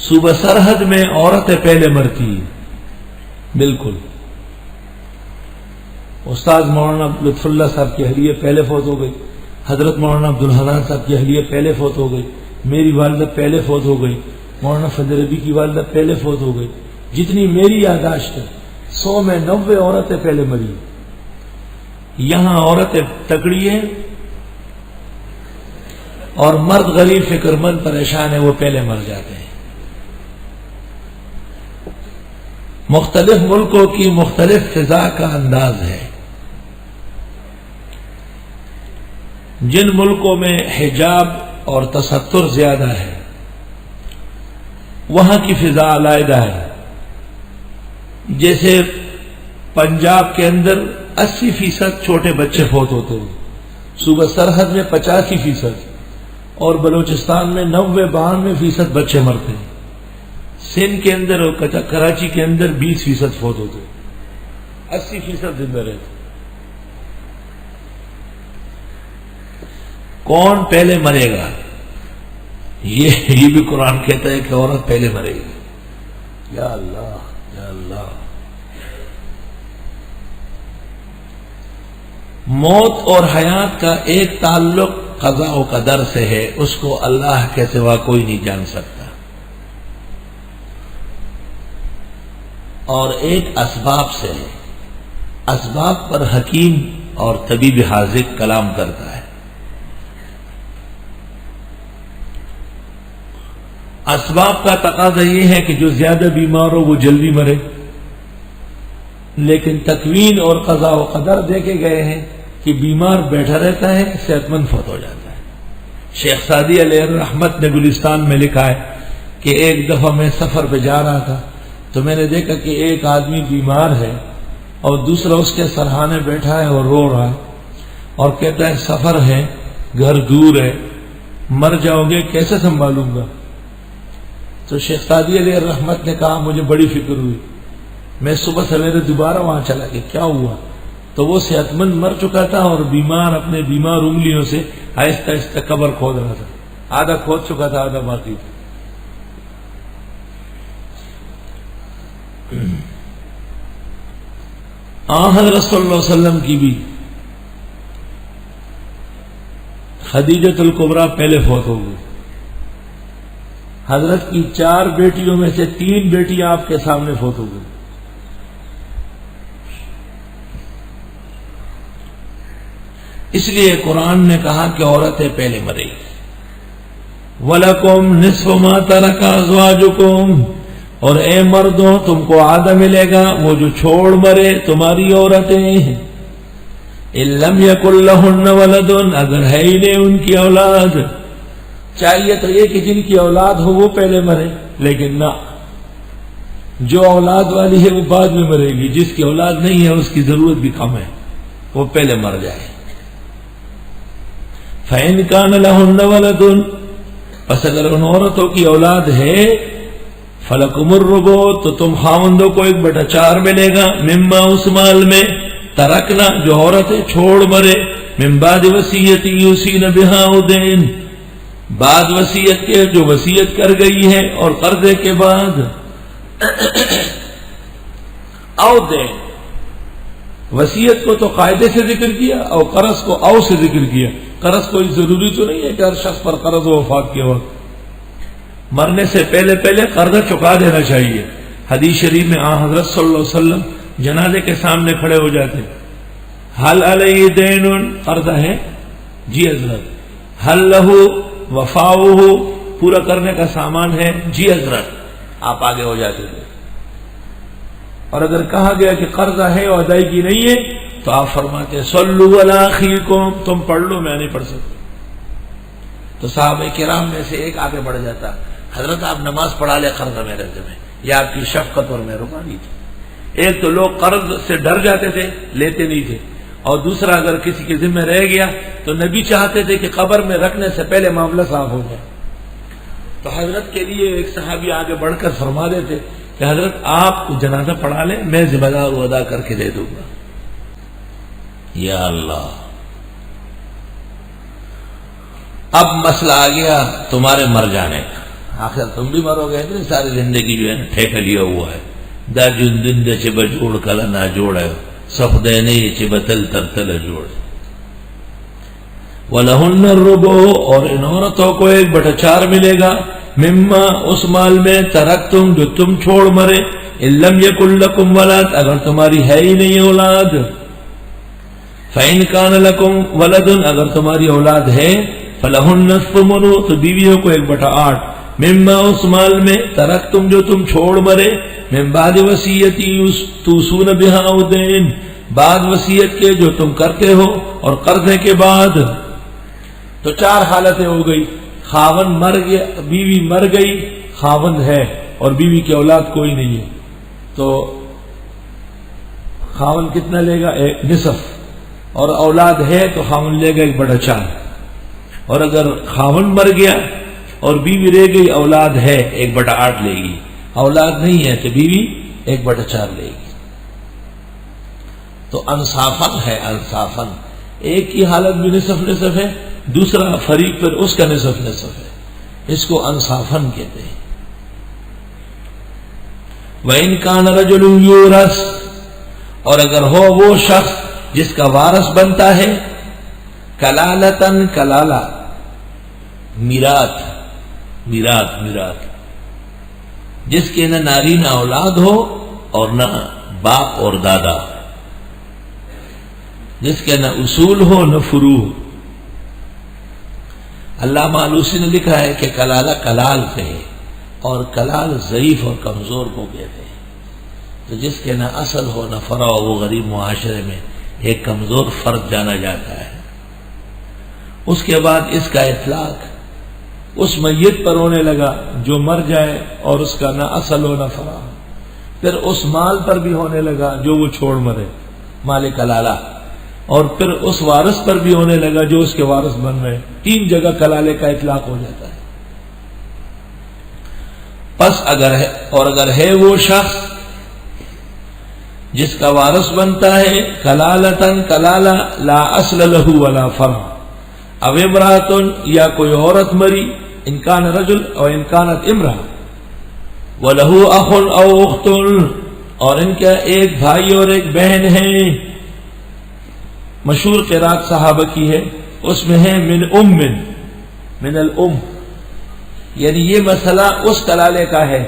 صوبہ سرحد میں عورتیں پہلے مرتی ہیں. بالکل. استاد مولانا لطف اللہ صاحب کی اہلیہ پہلے فوت ہو گئی. حضرت مولانا عبدالحنان صاحب کی اہلیہ پہلے فوت ہو گئی. میری والدہ پہلے فوت ہو گئی. مولانا فضل ربی کی والدہ پہلے فوت ہو گئی. جتنی میری یاداشت ہے 100 میں 90 عورتیں پہلے مری. یہاں عورتیں تکڑی ہیں اور مرد غریب فکر مند پریشان ہے، وہ پہلے مر جاتے ہیں. مختلف ملکوں کی مختلف فضا کا انداز ہے. جن ملکوں میں حجاب اور تستر زیادہ ہے وہاں کی فضا علیحدہ ہے. جیسے پنجاب کے اندر 80% چھوٹے بچے فوت ہوتے ہیں، صوبہ سرحد میں 85% اور بلوچستان میں 90-92% بچے مرتے ہیں. سندھ کے اندر اور کراچی کے اندر 20% فوت ہوتے ہیں، 80% زندہ رہتے. کون پہلے مرے گا؟ یہ بھی قرآن کہتا ہے کہ عورت پہلے مرے گی. یا اللہ یا اللہ. موت اور حیات کا ایک تعلق قضاء و قدر سے ہے، اس کو اللہ کے سوا کوئی نہیں جان سکتا. اور ایک اسباب سے ہے. اسباب پر حکیم اور طبیب حاذق کلام کرتا ہے. اسباب کا تقاضا یہ ہے کہ جو زیادہ بیمار ہو وہ جلدی مرے، لیکن تکوین اور قضاء و قدر دیکھے گئے ہیں کہ بیمار بیٹھا رہتا ہے، صحت مند فوت ہو جاتا ہے. شیخ سعدی علیہ الرحمت نے گلستان میں لکھا ہے کہ ایک دفعہ میں سفر پہ جا رہا تھا تو میں نے دیکھا کہ ایک آدمی بیمار ہے اور دوسرا اس کے سرہانے بیٹھا ہے اور رو رہا ہے اور کہتا ہے سفر ہے، گھر دور ہے، مر جاؤ گے کیسے سنبھالوں گا. تو شیخ سعدی علیہ الرحمت نے کہا مجھے بڑی فکر ہوئی. میں صبح سویرے دوبارہ وہاں چلا کہ کیا ہوا، تو وہ صحت مند مر چکا تھا اور بیمار اپنے بیمار انگلیوں سے آہستہ آہستہ قبر کھود رہا تھا. آدھا کھود چکا تھا، آدھا باقی تھا. حضرت صلی اللہ علیہ وسلم کی بھی خدیجۃ الکبریٰ پہلے فوت ہو گئی. حضرت کی 4 بیٹیوں میں سے 3 بیٹیاں آپ کے سامنے فوت ہو گئی. اس لیے قرآن نے کہا کہ عورتیں پہلے مرے گی. وَلَكُمْ نِصْفُ مَا تَرَكَ أَزْوَاجُكُمْ، اور اے مردوں تم کو آدھا ملے گا وہ جو چھوڑ مرے تمہاری عورتیں. إِن لَمْ يَكُنْ لَهُنَّ وَلَدٌ، اگر ہے ہی نہیں ان کی اولاد. چاہیے تو یہ کہ جن کی اولاد ہو وہ پہلے مرے، لیکن نہ، جو اولاد والی ہے وہ بعد میں مرے گی. جس کی اولاد نہیں ہے اس کی ضرورت بھی کم ہے، وہ پہلے مر جائے. فَإِنْ كَانَ لَهُنَّ وَلَدٌ، پس اگر ان عورتوں کی اولاد ہے، فَلَكُمُ الرُّبُعُ، تو تم خاوندوں کو 1/4 ملے گا، مما اس مال میں، ترکنا جو عورتیں چھوڑ مرے، من بعد وصیۃ یوصین بہا أو دین، بعد وصیت کے جو وصیت کر گئی ہے اور قرضے کے بعد. او دین، وصیت کو تو قاعدے سے ذکر کیا اور قرض کو او سے ذکر کیا. قرض کوئی ضروری تو نہیں ہے کہ ہر شخص پر قرض ہو وفات کے وقت. مرنے سے پہلے پہلے قرضہ چکا دینا چاہیے. حدیث شریف میں حضرت صلی اللہ علیہ وسلم جنازے کے سامنے کھڑے ہو جاتے. حل علیہ دین، قرضہ ہے؟ جی حضرت. حل لہو وفاؤہ، پورا کرنے کا سامان ہے؟ جی حضرت. آپ آگے ہو جاتے تھے. اور اگر کہا گیا کہ قرضہ ہے اور ادائیگی نہیں ہے تو آپ فرماتے صلوا علی اخیکم، تم پڑھ لو، میں نہیں پڑھ سکتا. تو صحابہ کرام میں سے ایک آگے بڑھ جاتا، حضرت آپ نماز پڑھا لے قرضہ میرے ذمہ، یہ آپ کی شفقت اور مہربانی تھی. ایک تو لوگ قرض سے ڈر جاتے تھے، لیتے نہیں تھے، اور دوسرا اگر کسی کے ذمہ رہ گیا تو نبی چاہتے تھے کہ قبر میں رکھنے سے پہلے معاملہ صاف ہو جائے. تو حضرت کے لیے ایک صحابی آگے بڑھ کر فرما دیتے کہ حضرت آپ جنازہ پڑھا لیں، میں ذمہ دار ادا کر کے دے دوں گا. یا اللہ، اب مسئلہ آ گیا تمہارے مر جانے کا. آخر تم بھی مرو گے. تو ساری زندگی جو ہے نا ٹھیکہ لیا ہوا ہے. دا جن دن دے چھ بجوڑ کلا نہ جوڑے سخ دے نہیں چھ بتل ترتل جوڑے. وَلَهُنَّ الرُّبُعُ اور ان عورتوں کو 1/4 ملے گا مما اس مال میں ترکتم جو تم چھوڑ مرے ان لم یکن لکم ولد اگر تمہاری ہے ہی نہیں اولاد. فَإِنْ كَانَ لَكُمْ وَلَدٌ اگر تمہاری اولاد ہے فَلَهُنَّ الثُّمُنُ تو بیویوں کو 1/8 مما اس مال میں ترکتم جو تم چھوڑ مرے من بعد وصیتی توصون بہا او دین بعد وصیت کے جو تم کرتے ہو اور قرضے کے بعد. تو 4 حالتیں ہو گئی. خاوند مر گیا, بیوی مر گئی, خاوند ہے اور بیوی کی اولاد کوئی نہیں ہے, تو خاوند کتنا لے گا؟ 1/2. اور اولاد ہے تو خاوند لے گا 1/4. اور اگر خاوند مر گیا اور بیوی رہ گئی, اولاد ہے 1/8 لے گی, اولاد نہیں ہے تو بیوی 1/4 لے گی. تو انصافن ہے, انصافن ایک کی حالت بھی نصف ہے, دوسرا فریق پر اس کا نصف ہے, اس کو انصافن کہتے ہیں. وَإِنْ كَانَ رَجُلٌ يُورَثُ اور اگر ہو وہ شخص جس کا وارث بنتا ہے کلالتن کلالہ میراث جس کے نہ ناری نہ اولاد ہو اور نہ باپ اور دادا, جس کے نہ اصول ہو نہ فروع. علامہ آلوسی نے لکھا ہے کہ کلالہ کلال سے ہے اور کلال ضعیف اور کمزور کو کہتے ہیں. تو جس کے نہ اصل ہو نہ فرع ہو وہ غریب معاشرے میں ایک کمزور فرد جانا جاتا ہے. اس کے بعد اس کا اطلاق اس میت پر ہونے لگا جو مر جائے اور اس کا نہ اصل ہو نہ فرع ہو. پھر اس مال پر بھی ہونے لگا جو وہ چھوڑ مرے, مال کلالہ. اور پھر اس وارث پر بھی ہونے لگا جو اس کے وارث بن رہے. 3 جگہ کلالے کا اطلاق ہو جاتا ہے. پس اگر ہے وہ شخص جس کا وارث بنتا ہے کلالتن کلالہ لا اصل لہ ولا فرع او امراتن یا کوئی عورت مری ان کان رجل او ان کانت امرأ ولہ اخ او اخت اور ان کا ایک بھائی اور ایک بہن ہے. مشہور قرات صحابہ کی ہے, اس میں ہے من الام, یعنی یہ مسئلہ اس کلالے کا ہے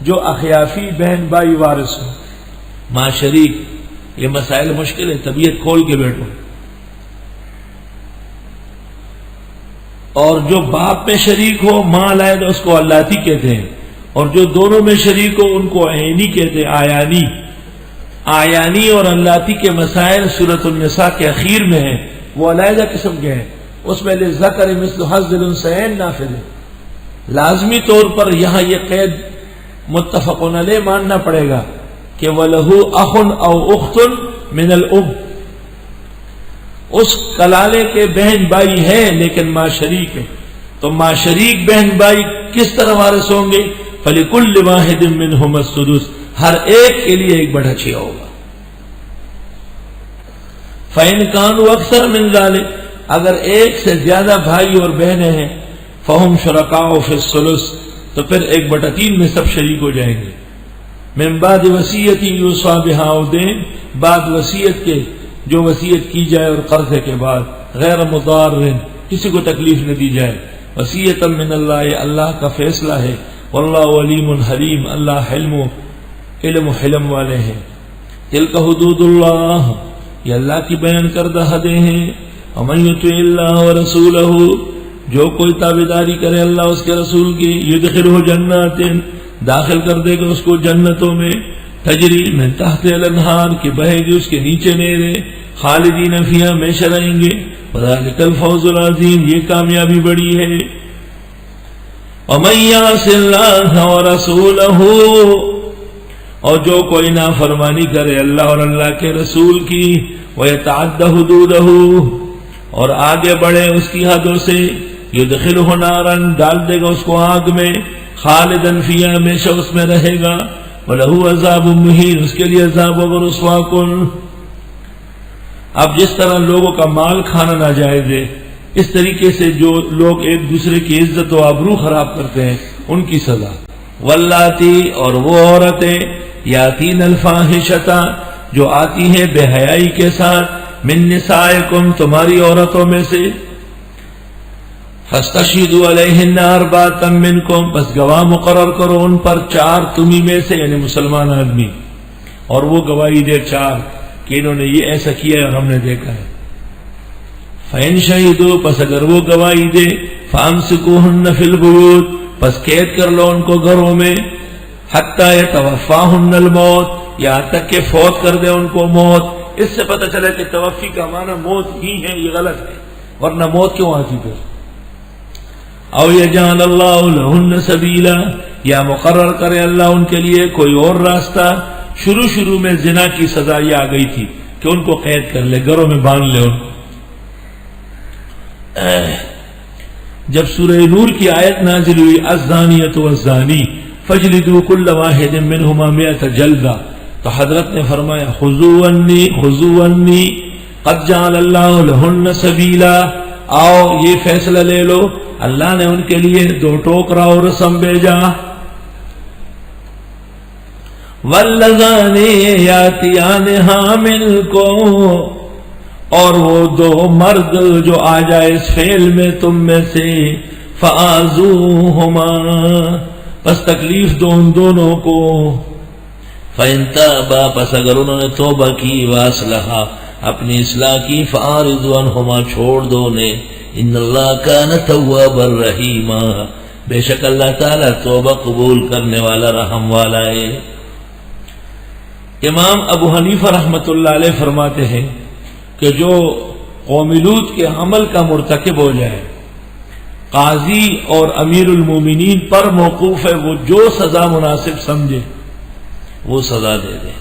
جو اخیافی بہن بھائی وارث ہو. ماں شریک یہ مسائل مشکل ہے, طبیعت کھول کے بیٹھو. اور جو باپ میں شریک ہو ماں علیحدہ اس کو اللاتی کہتے ہیں, اور جو دونوں میں شریک ہو ان کو عینی کہتے ہیں. آیانی اور اللاتی کے مسائل سورۃ النساء کے اخیر میں ہیں, وہ علیحدہ قسم کے ہیں. اس میں للذکر مثل حظ الانثیین نافذ ہے. لازمی طور پر یہاں یہ قید متفق علیہ ماننا پڑے گا کہ وَلَهُ أَخٌ أَوْ أُخْتٌ مِنَ الْأُمِّ. اس کلالے کے بہن بھائی ہیں لیکن ماں شریک ہے, تو ماں شریک بہن بھائی کس طرح وارث ہوں گے؟ فَلِكُلِّ وَاحِدٍ مِّنْهُمَا السُّدُسُ ہر ایک کے لیے 1/6 ہوگا. فَإِنْ كَانُوا أَكْثَرَ مِنْ ذَلِكَ اگر ایک سے زیادہ بھائی اور بہنیں ہیں فَهُمْ شُرَكَاءُ فِي الثُّلُثِ تو پھر 1/3 میں سب شریک ہو جائیں گے. من بعد وصیت یوصی بہا او دین بعد وصیت کے جو وصیت کی جائے اور قرضے کے بعد, غیر مضار کسی کو تکلیف نہ دی جائے. وصیتا من اللہ اللہ کا فیصلہ ہے. واللہ علیم حلیم اللہ علم و حلم والے ہیں. تلک حدود اللہ یہ اللہ کی بیان کردہ حدیں ہیں. ومن یطع اللہ ورسولہ جو کوئی تابعداری کرے اللہ اس کے رسول کی یدخلہ جنات داخل کر دے گا اس کو جنتوں میں تجری من تحت الانہار کی بہے گی اس کے نیچے نہریں خالدین فیہا ہمیشہ رہیں گے. وذالک الفوز العظیم یہ کامیابی بڑی ہے. ومن یعص اللہ ورسولہ اور جو کوئی نافرمانی کرے اللہ اور اللہ کے رسول کی ویتعد حدودہ اور آگے بڑھے اس کی حدوں سے یدخلہ نارا ڈال دے گا اس کو آگ میں خالدن فیہا ہمیشہ اس میں رہے گا. وَلَهُ عَذَابٌ مُّهِینٌ اس کے لیے عذاب و رسوا کن. اب جس طرح لوگوں کا مال کھانا ناجائز ہے اس طریقے سے جو لوگ ایک دوسرے کی عزت و آبرو خراب کرتے ہیں ان کی سزا. واللاتی، اور وہ عورتیں یاتین الفاحشۃ جو آتی ہیں بے حیائی کے ساتھ، من نسائکم تمہاری عورتوں میں سے، فاستشہدوا علیہن اربعۃ منکم پس گواہ مقرر کرو ان پر 4 تمہیں میں سے، یعنی مسلمان آدمی، اور وہ گواہی دے 4 کہ انہوں نے یہ ایسا کیا ہے اور ہم نے دیکھا ہے. فَإِن شَهِدُوا پس اگر وہ گواہی دے، فَأَمْسِكُوهُنَّ فِي الْبُيُوتِ پس قید کر لو ان کو گھروں میں، حَتَّى يَتَوَفَّاهُنَّ الْمَوْتُ یہاں تک کہ فوت کر دے ان کو موت. اس سے پتہ چلے کہ توفی کا معنی موت ہی ہے، یہ غلط ہے، ورنہ موت کیوں آتی پھر. او یجعل اللہ لہن سبیلا یا مقرر کرے اللہ ان کے لیے کوئی اور راستہ. شروع میں زنا کی سزا یہ آ گئی تھی کہ ان کو قید کر لے، گھروں میں باندھ لے ان. جب سورہ نور کی آیت نازل ہوئی الزانیۃ والزانی فجلدوا کل واحد منہما 100 جلدہ، تو حضرت نے فرمایا خذوا عنی قد جعل اللہ لہن سبیلا، آؤ یہ فیصلہ لے لو، اللہ نے ان کے لیے 2 ٹوکرا اور رسم بھیجا. واللذان یاتیانہا منکم اور وہ 2 مرد جو آ جائے اس فعل میں تم میں سے، فآذوہما پس تکلیف دو ان دونوں کو، فإن تابا پس اگر انہوں نے توبہ کی، واصلحا اپنی اصلاح کی، فأعرضوا عنہما چھوڑ دو انہیں، ان اللہ کان توابا رحیما بے شک اللہ تعالی توبہ قبول کرنے والا رحم والا ہے. امام ابو حنیفہ رحمۃ اللہ علیہ فرماتے ہیں کہ جو قوم لوط کے عمل کا مرتکب ہو جائے، قاضی اور امیر المومنین پر موقوف ہے، وہ جو سزا مناسب سمجھے وہ سزا دے دے.